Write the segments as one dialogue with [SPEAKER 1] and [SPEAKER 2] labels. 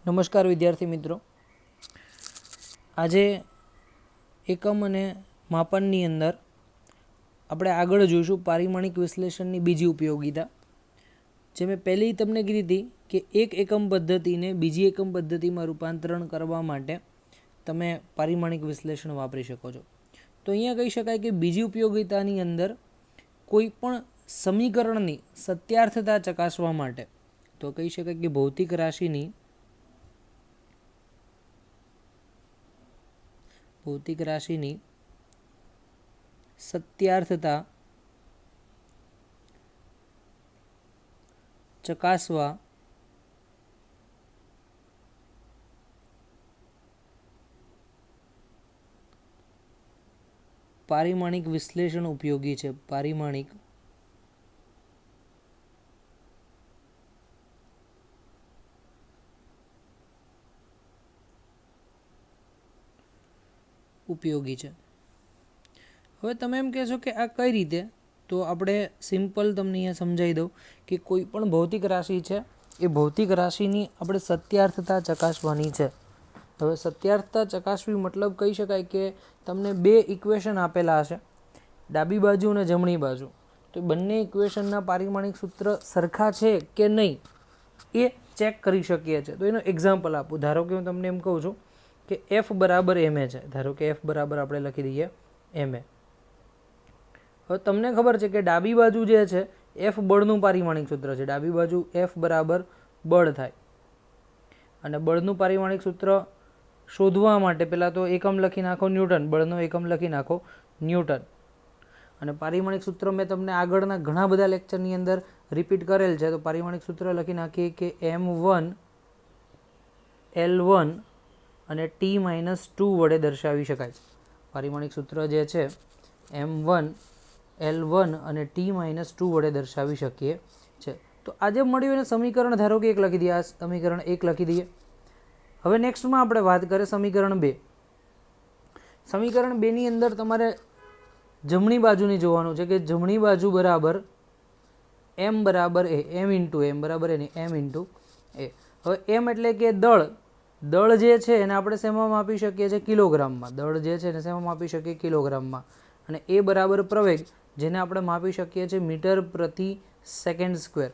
[SPEAKER 1] નમસ્કાર વિદ્યાર્થી મિત્રો, આજે એકમ અને માપનની અંદર આપણે આગળ જોઈશું પારિમાણિક વિશ્લેષણની બીજી ઉપયોગિતા. જે મેં પહેલી તમને કીધી હતી કે એક એકમ પદ્ધતિને બીજી એકમ પદ્ધતિમાં રૂપાંતરણ કરવા માટે તમે પારિમાણિક વિશ્લેષણ વાપરી શકો છો. તો અહીંયા કહી શકાય કે બીજી ઉપયોગિતાની અંદર કોઈ પણ સમીકરણની સત્યાર્થતા ચકાસવા માટે તો કહી શકાય કે ભૌતિક રાશિની સત્યાર્થતા ચકાસવા પારિમાણિક વિશ્લેષણ ઉપયોગી છે. પારિમાણિક ઉપયોગી છે. હવે તમે એમ કહેશો કે આ કઈ રીતે? તો આપણે સિમ્પલ તમને અહીંયા સમજાવી દઉં કે કોઈ પણ ભૌતિક રાશિ છે એ ભૌતિક રાશિની આપણે સત્યાર્થતા ચકાસવાની છે. હવે સત્યાર્થતા ચકાસવી મતલબ કહી શકાય કે તમને બે ઇક્વેશન આપેલા હશે, ડાબી બાજુ અને જમણી બાજુ. તો બંને ઇક્વેશનના પારિમાણિક સૂત્ર સરખા છે કે નહીં એ ચેક કરી શકીએ છીએ. તો એનો એક્ઝામ્પલ આપું. ધારો કે હું તમને એમ કહું છું કે એફ બરાબર એમ એ છે. ધારો કે એફ બરાબર આપણે લખી દઈએ એમ એ. હવે તમને ખબર છે કે ડાબી બાજુ જે છે એફ બળનું પારિમાણિક સૂત્ર છે. ડાબી બાજુ એફ બરાબર બળ થાય અને બળનું પારિમાણિક સૂત્ર શોધવા માટે પહેલાં તો એકમ લખી નાખો ન્યૂટન, બળનો એકમ લખી નાખો ન્યૂટન. અને પારિમાણિક સૂત્ર મેં તમને આગળના ઘણા બધા લેક્ચરની અંદર રિપીટ કરેલ છે. તો પારિમાણિક સૂત્ર લખી નાખીએ કે M1 L1 અને T-2 વડે દર્શાવી શકાય. પારિમાણિક સૂત્ર જે છે M1 L1 અને T-2 વડે દર્શાવી શકીએ છે. તો આજે મળ્યું એને સમીકરણ ધારો કે એક લખી દઈએ. આ સમીકરણ એક લખી દઈએ. હવે નેક્સ્ટમાં આપણે વાત કરીએ સમીકરણ 2. સમીકરણ 2 ની અંદર તમારે જમણી બાજુની જોવાનું છે કે જમણી બાજુ બરાબર m બરાબર a, m ઇન્ટુ m બરાબર એ m ઇન્ટુ a. હવે m એટલે કે દળ. દળ જે છે એને આપણે શેમાં માપી શકીએ છીએ? કિલોગ્રામમાં. દળ જે છે એને શેમાં માપી શકીએ? કિલોગ્રામમાં. અને એ બરાબર પ્રવેગ, જેને આપણે માપી શકીએ છીએ મીટર પ્રતિ સેકન્ડ સ્ક્વેર.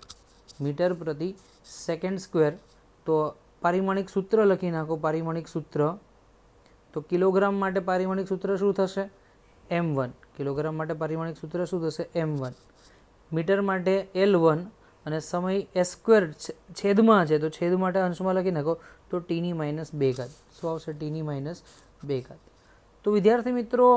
[SPEAKER 1] મીટર પ્રતિ સેકન્ડ સ્ક્વેર. તો પારિમાણિક સૂત્ર લખી નાખો. પારિમાણિક સૂત્ર તો કિલોગ્રામ માટે પારિમાણિક સૂત્ર શું થશે? m1. કિલોગ્રામ માટે પારિમાણિક સૂત્ર શું થશે? m1. મીટર માટે L1 અને સમય s સ્ક્વેર છેદમાં છે તો છેદ માટે અંશમાં લખી નાખો તો t-2 શું આવશે? t-2. તો વિદ્યાર્થી મિત્રો,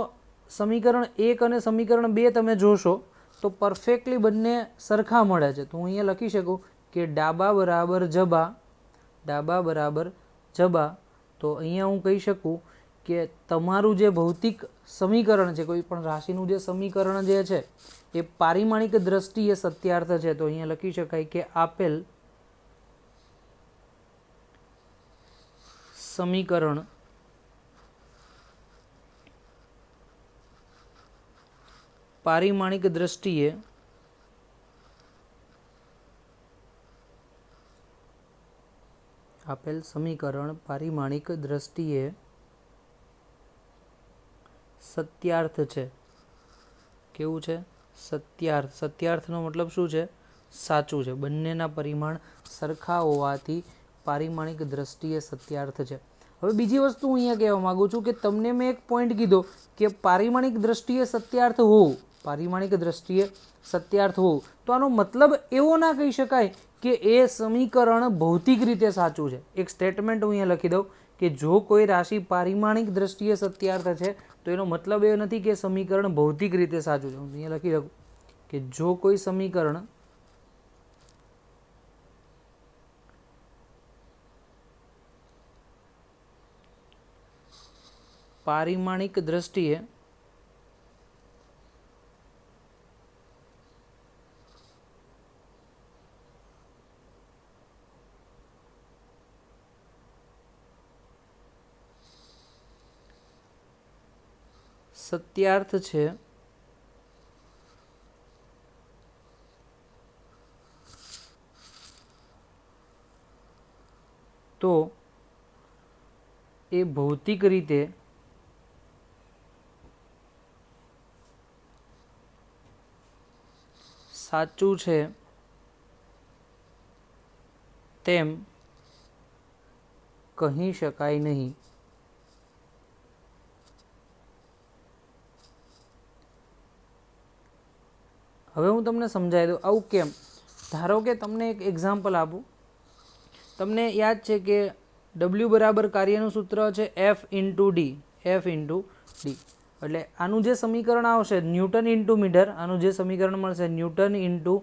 [SPEAKER 1] સમીકરણ 1 અને સમીકરણ 2 તમે જોશો તો પરફેક્ટલી બંને સરખા મળે છે. તો હું અહીંયા લખી શકું કે ડાબા બરાબર જબા, ડાબા બરાબર જબા. તો અહીંયા હું કહી શકું કે તમારું જે ભૌતિક સમીકરણ છે, કોઈ પણ રાશિનું જે સમીકરણ જે છે એ પારિમાણિક દ્રષ્ટિએ સત્યાર્થ છે. તો અહીંયા લખી શકાય કે આપેલ સમીકરણ પારિમાણિક દ્રષ્ટિએ આપેલ સમીકરણ પારિમાણિક દ્રષ્ટિએ સત્યાર્થ છે. કેવું છે? સત્યાર્થ. સત્યાર્થનો મતલબ શું છે? સાચું છે. બંનેના પરિમાણ સરખા હોવાથી પારિમાણિક દ્રષ્ટિએ સત્યાર્થ છે. હવે બીજી વસ્તુ હું અહીંયા કહેવા માગું છું કે તમને મેં એક પોઈન્ટ કીધો કે પારિમાણિક દ્રષ્ટિએ સત્યાર્થ હોવું, પારિમાણિક દ્રષ્ટિએ સત્યાર્થ હોવું. તો આનો મતલબ એવો ના કહી શકાય કે એ સમીકરણ ભૌતિક રીતે સાચું છે. એક સ્ટેટમેન્ટ હું અહીંયા લખી દઉં કે જો કોઈ રાશિ પારિમાણિક દ્રષ્ટિએ સત્યાર્થ છે તો એનો મતલબ એ નથી કે સમીકરણ ભૌતિક રીતે સાચું છે. હું અહીંયા લખી શકું કે જો કોઈ સમીકરણ પારિમાણિક દ્રષ્ટિએ સત્યાર્થ છે તો એ ભૌતિક રીતે સાચું છે તેમ કહી શકાય નહીં. હવે હું તમને સમજાવી દઉં આવું કેમ. ધારો કે તમને એક એક્ઝામ્પલ આપું. તમને યાદ છે કે W બરાબર કાર્યનું સૂત્ર છે F ઇન્ટુ ડી. એટલે આનું જે સમીકરણ આવશે ન્યૂટન ઇન્ટુ મીટર, આનું જે સમીકરણ મળશે ન્યૂટન ઇન્ટુ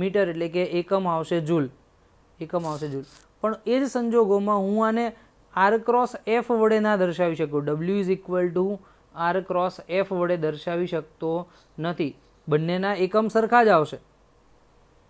[SPEAKER 1] મીટર, એટલે કે એકમ આવશે જૂલ. પણ એ જ સંજોગોમાં હું આને R ક્રોસ F વડે ના દર્શાવી શકું. W is equal to R cross F વડે દર્શાવી શકતો નથી. બંનેના એકમ સરખા જ આવશે.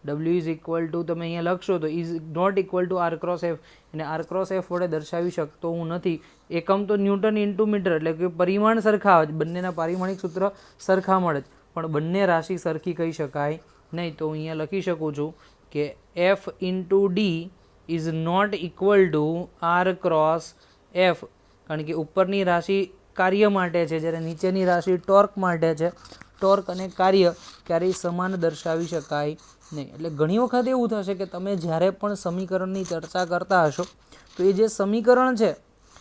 [SPEAKER 1] W ઇઝ ઇક્વલ ટુ તમે અહીંયા લખશો તો is not equal to R cross F, અને R ક્રોસ F વડે દર્શાવી શકતો હું નથી. એકમ તો ન્યૂટન ઇન્ટુ મીટર, એટલે કે પરિમાણ સરખા આવે, બંનેના પારિમાણિક સૂત્ર સરખા મળે જ, પણ બંને રાશિ સરખી કહી શકાય નહીં. તો હું અહીંયા લખી શકું છું કે F into D is not equal to R cross F, કારણ કે ઉપરની રાશિ કાર્ય માટે છે, જ્યારે નીચેની રાશિ ટોર્ક માટે છે. ટોર્ક અને કાર્ય ક્યારેય સમાન દર્શાવી શકાય નહીં. એટલે ઘણી વખત એવું થશે કે તમે જ્યારે પણ સમીકરણની ચર્ચા કરતા હશો તો એ જે સમીકરણ છે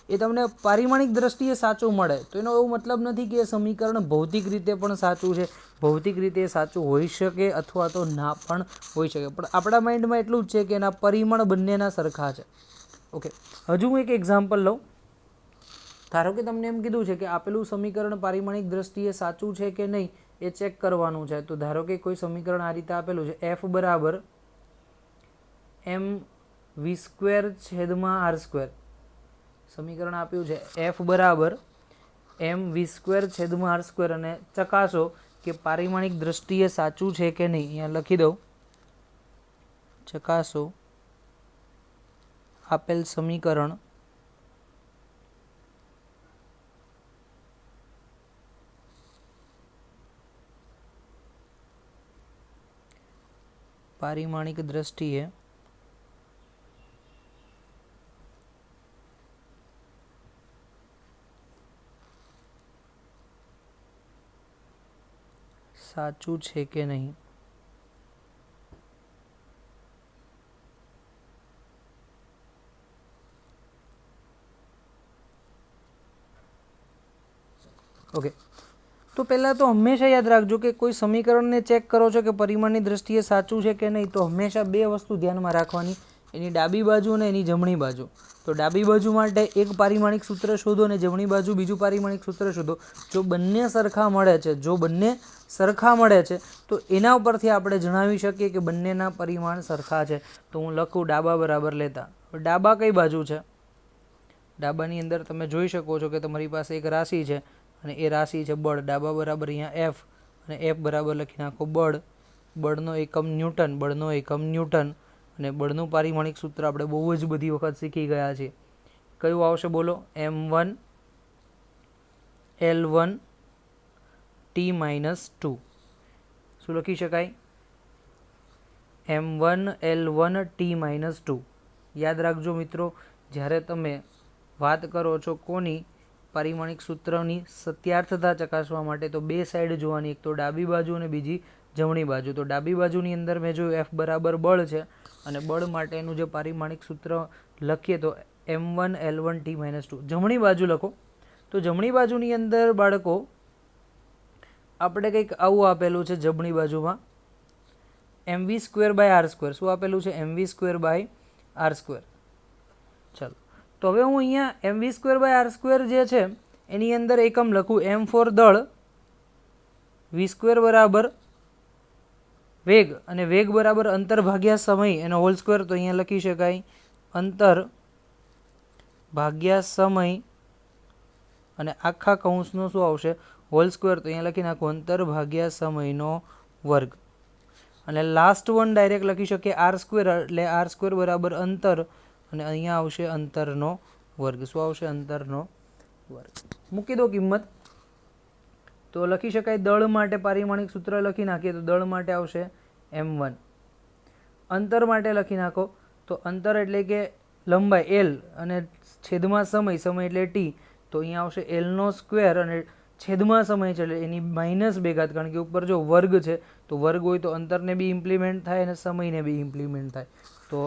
[SPEAKER 1] એ તમને પારિમાણિક દ્રષ્ટિએ સાચું મળે, તો એનો એવો મતલબ નથી કે એ સમીકરણ ભૌતિક રીતે પણ સાચું છે. ભૌતિક રીતે સાચું હોઈ શકે અથવા તો ના પણ હોઈ શકે, પણ આપણા માઇન્ડમાં એટલું જ છે કે એના પરિમાણ બંનેના સરખા છે. ઓકે, હજુ હું એક એક્ઝામ્પલ લઉં. ધારો કે તમને એમ કીધું છે કે આપેલું સમીકરણ પારિમાણિક દ્રષ્ટિએ સાચું છે કે નહીં એ ચેક કરવાનું છે. તો ધારો કે કોઈ સમીકરણ આ રીતે આપેલું છે F બરાબર mv² છેદમાં r². સમીકરણ આપ્યું છે F બરાબર mv² છેદમાં r², અને ચકાસો કે પારિમાણિક દ્રષ્ટિએ સાચું છે કે નહીં. અહીંયા લખી દઉં, ચકાસો આપેલ સમીકરણ પારિમાણિક દ્રષ્ટિએ સાચું છે કે નહીં. ઓકે, તો પહેલાં તો હંમેશા યાદ રાખજો કે કોઈ સમીકરણને ચેક કરો છો કે પરિમાણની દ્રષ્ટિએ સાચું છે કે નહીં, તો હંમેશા બે વસ્તુ ધ્યાનમાં રાખવાની, એની ડાબી બાજુ અને એની જમણી બાજુ. તો ડાબી બાજુ માટે એક પારિમાણિક સૂત્ર શોધો અને જમણી બાજુ બીજું પારિમાણિક સૂત્ર શોધો. જો બંને સરખા મળે છે તો એના ઉપરથી આપણે જણાવી શકીએ કે બંનેના પરિમાણ સરખા છે. તો હું લખું ડાબા બરાબર લેતા. ડાબા કઈ બાજુ છે? ડાબાની અંદર તમે જોઈ શકો છો કે તમારી પાસે એક રાશિ છે અને એ રાશિ છે બળ. ડાબા બરાબર અહીંયા F, અને F બરાબર લખી નાખો બળ. બળનો એકમ ન્યૂટન, અને બળનું પારિમાણિક સૂત્ર આપણે બહુ જ બધી વખત શીખી ગયા છીએ. કયું આવશે બોલો? m1 L1 T-2. શું લખી શકાય? m1 L1 T-2. યાદ રાખજો મિત્રો, જ્યારે તમે વાત કરો છો કોની? પારિમાણિક સૂત્રની સત્યાર્થતા ચકાસવા માટે, તો બે સાઈડ જોવાની, એક તો ડાબી બાજુ અને બીજી જમણી બાજુ. તો ડાબી બાજુની અંદર મેં જોયું F બરાબર બળ છે, અને બળ માટેનું જે પારિમાણિક સૂત્ર લખીએ તો m1 L1 T-2. જમણી બાજુ લખો તો જમણી બાજુની અંદર બાળકો આપણે કંઈક આવું આપેલું છે. જમણી બાજુમાં mv²/r². શું આપેલું છે? mv²/r². ચાલો, તો હવે હું અહીંયા mv²/r² જે છે એની અંદર એકમ લખું. m ફોર દળ, v² બરાબર વેગ, અને વેગ બરાબર અંતર ભાગ્યા સમય એનો હોલ સ્ક્વેર. તો અહીંયા લખી શકાય અંતર ભાગ્યા સમય, અને આખા કૌંસનો શું આવશે? Whole square. તો અહીંયા લખી નાખો અંતર ભાગ્યા સમયનો વર્ગ. અને લાસ્ટ વન ડાયરેક્ટ લખી શકીએ r², એટલે r² બરાબર અંતર, અને અહીંયા આવશે અંતરનો વર્ગ. શું આવશે? અંતરનો વર્ગ. મૂકી દો કિંમત. તો લખી શકાય દળ માટે પારિમાણિક સૂત્ર લખી નાખીએ તો દળ માટે આવશે m1. અંતર માટે લખી નાખો તો અંતર એટલે કે લંબાઈ એલ અને છેદમાં સમય એટલે ટી, તો અહીંયા આવશે એલનો સ્ક્વેર અને છેદમાં સમય છે એટલે એની માઇનસ 2 ઘાત, કારણ કે ઉપર જો વર્ગ છે તો વર્ગ હોય તો અંતરને બી ઇમ્પ્લિમેન્ટ થાય અને સમયને બી ઇમ્પ્લિમેન્ટ થાય. તો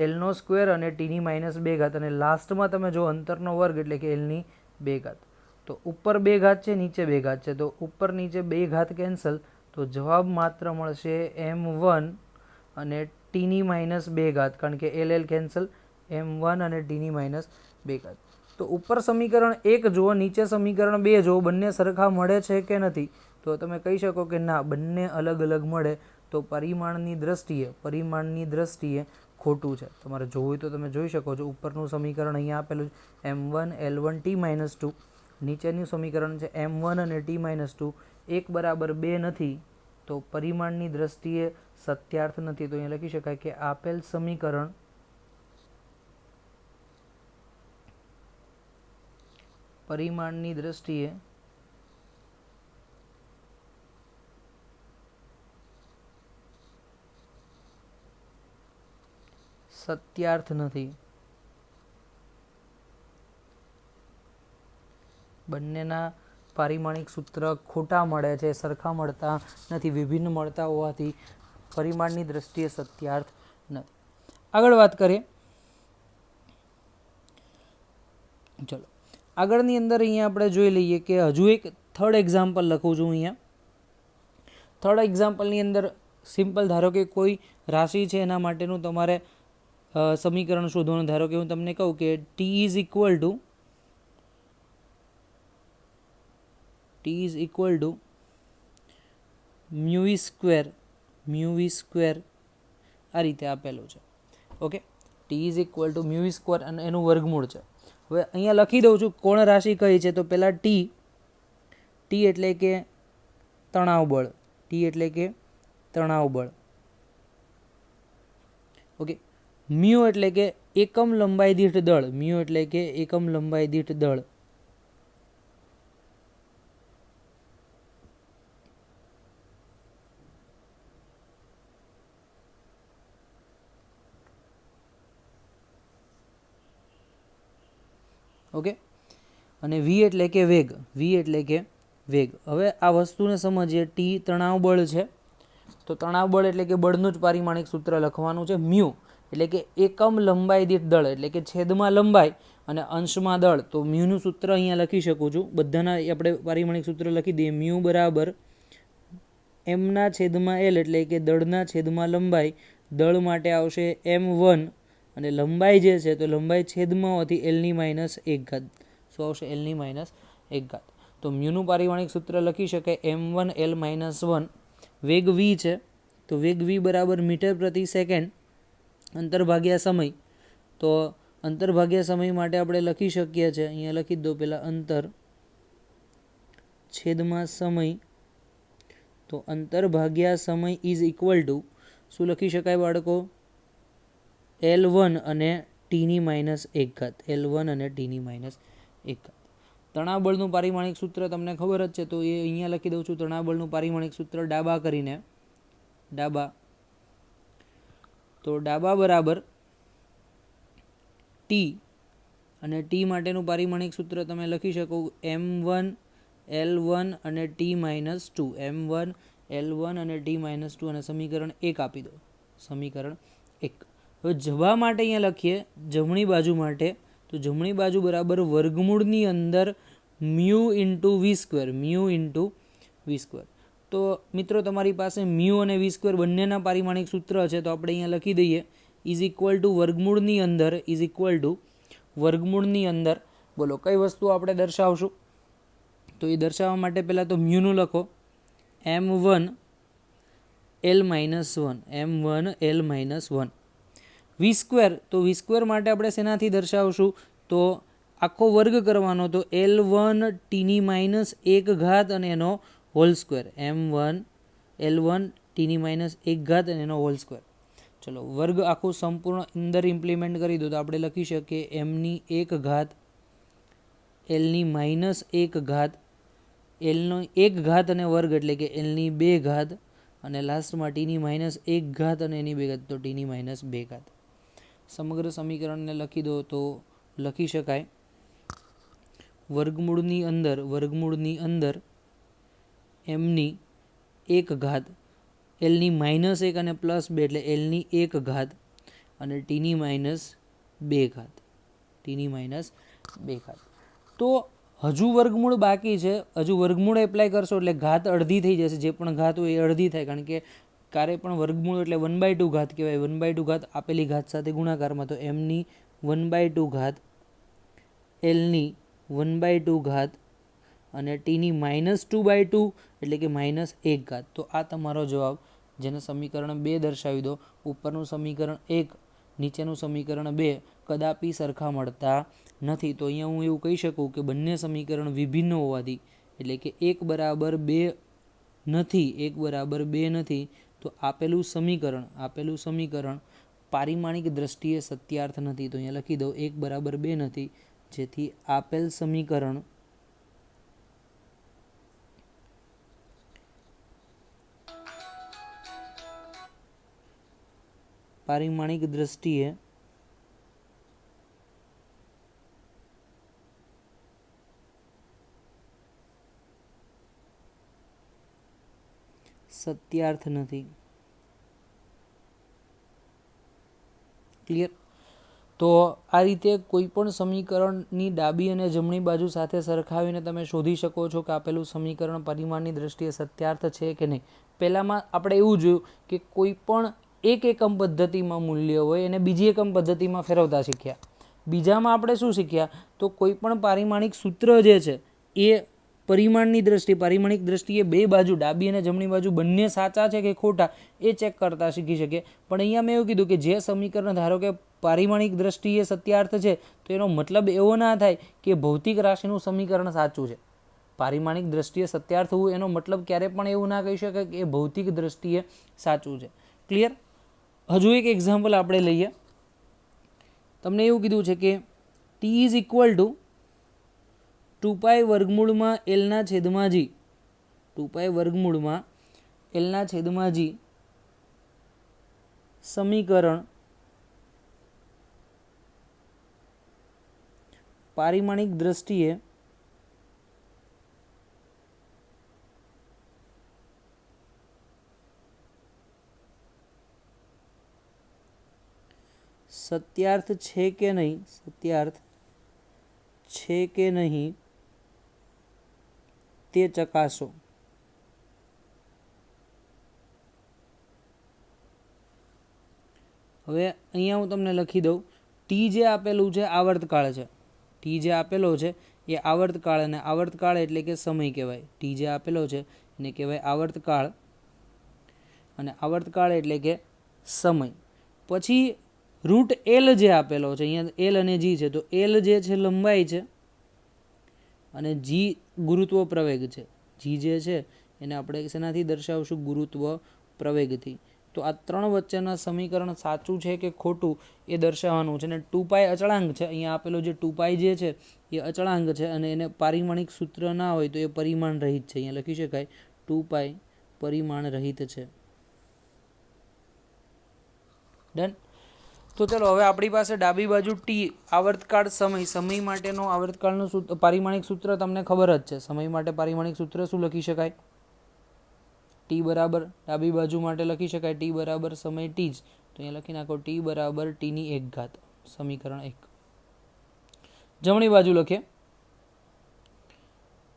[SPEAKER 1] એલનો સ્ક્વેર અને ટીની માઇનસ 2 ઘાત, અને લાસ્ટમાં તમે જો અંતરનો વર્ગ એટલે કે એલની 2 ઘાત. તો ઉપર 2 ઘાત છે, નીચે 2 ઘાત છે, તો ઉપર નીચે 2 ઘાત કેન્સલ, તો જવાબ માત્ર મળશે m1 અને ટીની માઇનસ 2 ઘાત, કારણ કે એલ કેન્સલ, m1 અને ટીની માઇનસ 2 ઘાત. તો ઉપર સમીકરણ 1 જુઓ, નીચે સમીકરણ 2 જુઓ, બંને સરખા મળે છે કે નથી? તો તમે કહી શકો કે ના, બંને અલગ અલગ મળે. તો પરિમાણની દ્રષ્ટિએ ખોટું છે. તમારે જોવું હોય તો તમે જોઈ શકો છો. ઉપરનું સમીકરણ અહીંયા આપેલું છે m1 l1 t માઇનસ 2, નીચેનું સમીકરણ છે m1 અને t માઇનસ 2, 1 બરાબર 2 નથી, તો પરિમાણની દ્રષ્ટિએ સત્યાર્થ નથી. તો અહીંયા લખી શકાય કે આપેલ સમીકરણ પરિમાણની દ્રષ્ટિએ સત્યાર્થ નથી. બંનેના પારિમાણિક સૂત્ર ખોટા મળે છે, સરખા મળતા નથી, વિભિન્ન મળતા હોવાથી પરિમાણની દ્રષ્ટિએ સત્યાર્થ નથી. આગળ વાત કરીએ. ચલો આગળની અંદર અહીંયા આપણે જોઈ લઈએ કે હજુ એક થર્ડ એક્ઝામ્પલ લખું છું. અહીંયા થર્ડ એક્ઝામ્પલની અંદર સિમ્પલ, ધારો કે કોઈ રાશિ છે, એના માટેનું તમારે સમીકરણ શોધવાનું. ધારો કે હું તમને કહું કે T is equal to mu V square આ રીતે આપેલું છે. Okay, T is equal to mu V square અને એનું વર્ગમૂળ છે. હવે અહીંયા લખી દઉં છું કોણ રાશિ કઈ છે. તો પહેલાં ટી એટલે કે તણાવ બળ. ઓકે, મ્યુ એટલે કે એકમ લંબાઈ દીઠ દળ. ઓકે, અને વી એટલે કે વેગ. હવે આ વસ્તુને સમજીએ. ટી તણાવ બળ છે, તો તણાવ બળ એટલે કે બળનું જ પારિમાણિક સૂત્ર લખવાનું છે. મ્યુ એટલે કે એકમ લંબાઈ દીઠ દળ, એટલે કે છેદમાં લંબાઈ અને અંશમાં દળ. તો મ્યુનું સૂત્ર અહીંયા લખી શકું છું. બધાના આપણે પારિમાણિક સૂત્ર લખી દઈએ. મ્યુ બરાબર એમના છેદમાં એલ, એટલે કે દળના છેદમાં લંબાઈ. દળ માટે આવશે m1 અને લંબાઈ જે છે તો લંબાઈ છેદમાં હોવાથી એલની માઇનસ 1 ઘાત. શું આવશે? એલની માઇનસ 1 ઘાત. તો મ્યુનું પારિમાણિક સૂત્ર લખી શકાય m1 l માઇનસ 1. વેગ v છે, તો વેગ v બરાબર મીટર પ્રતિ સેકન્ડ અંતર ભાગ્યા સમય. તો અંતર ભાગ્યા સમય માટે આપણે લખી શકીએ છીએ, અહીંયા લખી દો પહેલાં અંતર છેદમાં સમય. તો અંતર ભાગ્યા સમય ઇઝ ઇક્વલ ટુ શું લખી શકાય બાળકો? L1 અને ટીની માઇનસ 1 ઘાત. તણાવ બળનું પારિમાણિક સૂત્ર તમને ખબર જ છે, તો એ અહીંયા લખી દઉં છું. તણાવ બળનું પારિમાણિક સૂત્ર ડાબા તો ડાબા બરાબર ટી, અને ટી માટેનું પારિમાણિક સૂત્ર તમે લખી શકો m1 l1 અને ટી માઇનસ 2. m1 l1 અને ટી માઇનસ 2 અને સમીકરણ 1 આપી દો. સમીકરણ 1. હવે જવા માટે અહીંયા લખીએ જમણી બાજુ માટે. તો જમણી બાજુ બરાબર વર્ગમૂળની અંદર મ્યુ ઇન્ટુ વી સ્ક્વેર. તો મિત્રો તમારી પાસે મ્યુ અને વી સ્ક્વેર બંનેના પારિમાણિક સૂત્ર છે, તો આપણે અહીંયા લખી દઈએ ઇઝ ઇક્વલ ટુ વર્ગમૂળની અંદર બોલો કઈ વસ્તુ આપણે દર્શાવશું? તો એ દર્શાવવા માટે પહેલાં તો મ્યુનું લખો m1 l માઇનસ 1. વી સ્ક્વેર, તો વી સ્ક્વેર માટે આપણે શેનાથી દર્શાવશું? તો આખો વર્ગ કરવાનો, તો l1 ટીની માઇનસ 1 ઘાત અને એનો whole square. m1 l1 ટીની minus 1 ઘાત અને એનો હોલ સ્ક્વેર. ચલો વર્ગ આખું સંપૂર્ણ અંદર ઇમ્પ્લિમેન્ટ કરી દો. તો આપણે લખી શકીએ એમની 1 ઘાત એલની માઇનસ 1 ઘાત, એલનો 1 ઘાત અને વર્ગ એટલે કે એલની 2 ઘાત, અને લાસ્ટમાં ટીની માઇનસ 1 ઘાત અને એની 2 ઘાત, તો ટીની માઇનસ 2 ઘાત. સમગ્ર સમીકરણને લખી દો તો લખી શકાય વર્ગમૂળની અંદર એમની 1 ઘાત એલની -1 અને +2 એટલે એલની 1 ઘાત અને ટીની -2 ઘાત તો હજુ વર્ગમૂળ બાકી છે. હજુ વર્ગમૂળ એપ્લાય કરશો એટલે ઘાત અડધી થઈ જશે. જે પણ ઘાત હોય એ અડધી થાય, કારણ કે ક્યારે પણ વર્ગમૂળ એટલે 1/2 ઘાત કહેવાય. 1/2 ઘાત આપેલી ઘાત સાથે ગુણાકારમાં, તો એમની 1/2 ઘાત એલની 1/2 ઘાત અને ટીની -2/2 એટલે કે -1 ઘાત. તો આ તમારો જવાબ, જેને સમીકરણ 2 દર્શાવી દો. ઉપરનું સમીકરણ 1, નીચેનું સમીકરણ 2 કદાપી સરખા મળતા નથી. તો અહીંયા હું એવું કહી શકું કે બંને સમીકરણ વિભિન્ન હોવાથી, એટલે કે 1 બરાબર 2 નથી, તો આપેલું સમીકરણ પારિમાણિક દ્રષ્ટિએ સત્યાર્થ નથી. તો અહીંયા લખી દો 1 બરાબર 2 નથી, જેથી આપેલ સમીકરણ પારિમાણિક દ્રષ્ટિએ સત્યાર્થ નથી. ક્લિયર? તો આ રીતે કોઈ પણ સમીકરણની ડાબી અને જમણી બાજુ સાથે સરખાવીને તમે શોધી શકો છો કે આપેલું સમીકરણ પરિમાણની દ્રષ્ટિએ સત્યાર્થ છે કે નહીં. પહેલામાં આપણે એવું જોયું કે કોઈ પણ એક એકમ પદ્ધતિમાં મૂલ્ય હોય એને બીજી એકમ પદ્ધતિમાં ફેરવતા શીખ્યા. બીજામાં આપણે શું શીખ્યા? તો કોઈ પણ પારિમાણિક સૂત્ર જે છે એ પારિમાણિક દ્રષ્ટિએ બે બાજુ, ડાબી અને જમણી બાજુ બંને સાચા છે કે ખોટા એ ચેક કરતા શીખી શકીએ. પણ અહીંયા મેં એવું કીધું કે જે સમીકરણ ધારો કે પારિમાણિક દ્રષ્ટિએ સત્યાર્થ છે, તો એનો મતલબ એવો ના થાય કે ભૌતિક રાશિનું સમીકરણ સાચું છે. પારિમાણિક દ્રષ્ટિએ સત્યાર્થ હોવું એનો મતલબ ક્યારે પણ એવું ના કહી શકાય કે એ ભૌતિક દ્રષ્ટિએ સાચું છે. ક્લિયર? હજુ એક એક્ઝામ્પલ આપણે લઈએ. તમને એવું કીધું છે કે t ઇઝ ઇક્વલ ટુ 2π વર્ગમૂળમાં એલના છેદમાં જી, 2π વર્ગમૂળમાં એલના છેદમાં જી સમીકરણ પારિમાણિક દ્રષ્ટિએ સત્યાર્થ છે કે નહીં તે ચકાસો. હવે અહીંયા હું તમને લખી દઉં, ટી જે આપેલું છે આવર્તકાળ છે. ટી જે આપેલો છે એ આવર્તકાળ, અને આવર્તકાળ એટલે કે સમય કહેવાય. ટી જે આપેલો છે એને કહેવાય આવર્તકાળ, અને આવર્તકાળ એટલે કે સમય. પછી રૂટ એલ જે આપેલો છે, અહીંયા એલ અને જી છે, તો એલ જે છે લંબાઈ છે અને જી ગુરુત્વ પ્રવેગ છે. જી જે છે એને આપણે શેનાથી દર્શાવશું? ગુરુત્વ પ્રવેગથી. તો આ ત્રણ વચ્ચેના સમીકરણ સાચું છે કે ખોટું એ દર્શાવવાનું છે. અને 2π અચળાંક છે. અહીંયા આપેલો જે 2π જે છે એ અચળાંક છે, અને એને પારિમાણિક સૂત્ર ના હોય તો એ પરિમાણ રહિત છે. અહીંયા લખી શકાય 2π પરિમાણ રહિત છે. ડન? તો ચલો, હવે આપણી પાસે ડાબી બાજુ ટી આવર્તકાળ, સમય માટેનો આવર્તકાળનું પારિમાણિક સૂત્ર તમને ખબર જ છે. સમય માટે પારિમાણિક સૂત્ર શું લખી શકાય? ટી બરાબર, ડાબી બાજુ માટે લખી શકાય ટી બરાબર સમય ટી જ. તો અહીંયા લખી નાખો ટી બરાબર ટીની 1 ઘાત, સમીકરણ 1. જમણી બાજુ લખીએ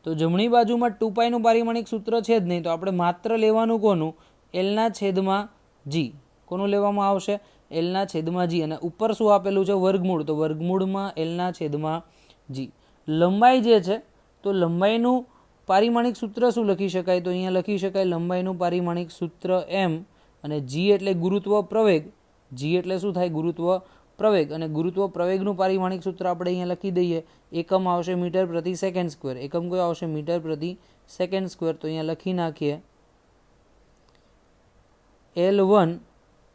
[SPEAKER 1] તો જમણી બાજુમાં 2π નું પારિમાણિક સૂત્ર છે જ નહીં, તો આપણે માત્ર લેવાનું કોનું? એલના છેદમાં જી. કોનું લેવામાં આવશે? એલના છેદમાં જી. અને ઉપર શું આપેલું છે? વર્ગમૂળ. તો વર્ગમૂળમાં એલના છેદમાં જી. લંબાઈ જે છે, તો લંબાઈનું પારિમાણિક સૂત્ર શું લખી શકાય? તો અહીંયા લખી શકાય લંબાઈનું પારિમાણિક સૂત્ર એમ, અને જી એટલે ગુરુત્વ પ્રવેગ. જી એટલે શું થાય? ગુરુત્વ પ્રવેગ. અને ગુરુત્વ પ્રવેગનું પારિમાણિક સૂત્ર આપણે અહીંયા લખી દઈએ. એકમ આવશે મીટર પ્રતિ સેકન્ડ સ્ક્વેર. એકમ કયો આવશે? મીટર પ્રતિ સેકન્ડ સ્ક્વેર. તો અહીંયા લખી નાખીએ L1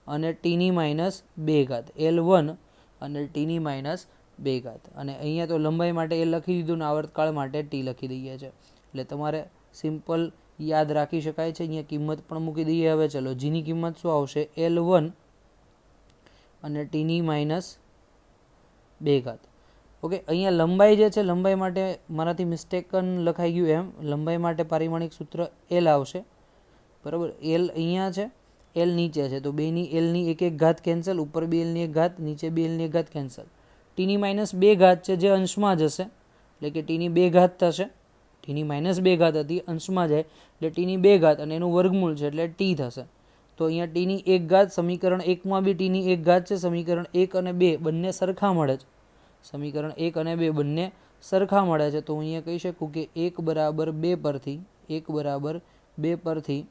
[SPEAKER 1] અને ટીની -2 ઘાત. L1 અને ટીની -2 ઘાત. અને અહીંયા તો લંબાઈ માટે એ લખી દીધું, ને આવર્તકાળ માટે ટી લખી દઈએ છે. એટલે તમારે સિમ્પલ યાદ રાખી શકાય છે. અહીંયા કિંમત પણ મૂકી દઈએ. હવે ચલો, જીની કિંમત શું આવશે? L1 અને ટીની -2 ઓકે. અહીંયા લંબાઈ જે છે, લંબાઈ માટે મારાથી મિસ્ટેકન લખાઈ ગયું એમ. લંબાઈ માટે પારિમાણિક સૂત્ર એલ આવશે, બરાબર. એલ અહીંયા છે, એલ નીચે છે, તો બેની એલની એક ઘાત કેન્સલ, ઉપર 2 એલની 1 ઘાત, નીચે 2 એલની 1 ઘાત કેન્સલ. ટીની -2 છે જે અંશમાં જશે, એટલે કે ટીની 2 ઘાત થશે. ટીની -2 હતી, અંશમાં જાય એટલે ટીની 2 ઘાત અને એનું વર્ગમૂળ છે એટલે ટી થશે. તો અહીંયા ટીની 1 ઘાત, સમીકરણ 1માં બી ટીની 1 ઘાત છે, સમીકરણ 1 અને 2 બંને સરખા મળે છે. સમીકરણ 1 અને 2 બંને સરખા મળે છે, તો હું અહીંયા કહી શકું કે 1 બરાબર 2 પરથી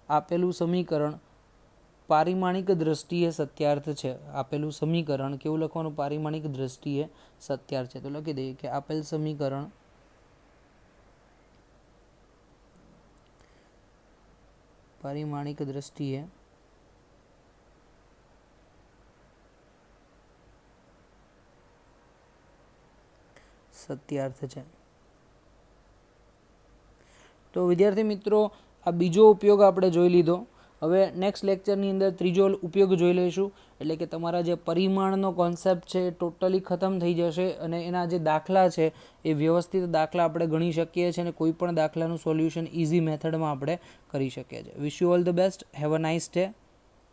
[SPEAKER 1] આપેલું સમીકરણ પારિમાણિક દ્રષ્ટિએ સત્યાર્થ છે. આપેલું સમીકરણ કેવું લખવાનું? પારિમાણિક દ્રષ્ટિએ સત્યાર્થ છે. તો લખી દઈએ કે આપેલ સમીકરણ પારિમાણિક દ્રષ્ટિએ સત્યાર્થ છે. તો વિદ્યાર્થી મિત્રો, આ બીજો ઉપયોગ આપણે જોઈ લીધો. હવે નેક્સ્ટ લેક્ચરની અંદર ત્રીજો ઉપયોગ જોઈ લઈશું, એટલે કે તમારા જે પરિમાણનો કોન્સેપ્ટ છે એ ટોટલી ખતમ થઈ જશે અને એના જે દાખલા છે એ વ્યવસ્થિત દાખલા આપણે ગણી શકીએ છીએ અને કોઈ પણ દાખલાનું સોલ્યુશન ઇઝી મેથડમાં આપણે કરી શકીએ છીએ. Wish you all the best. Have a nice day.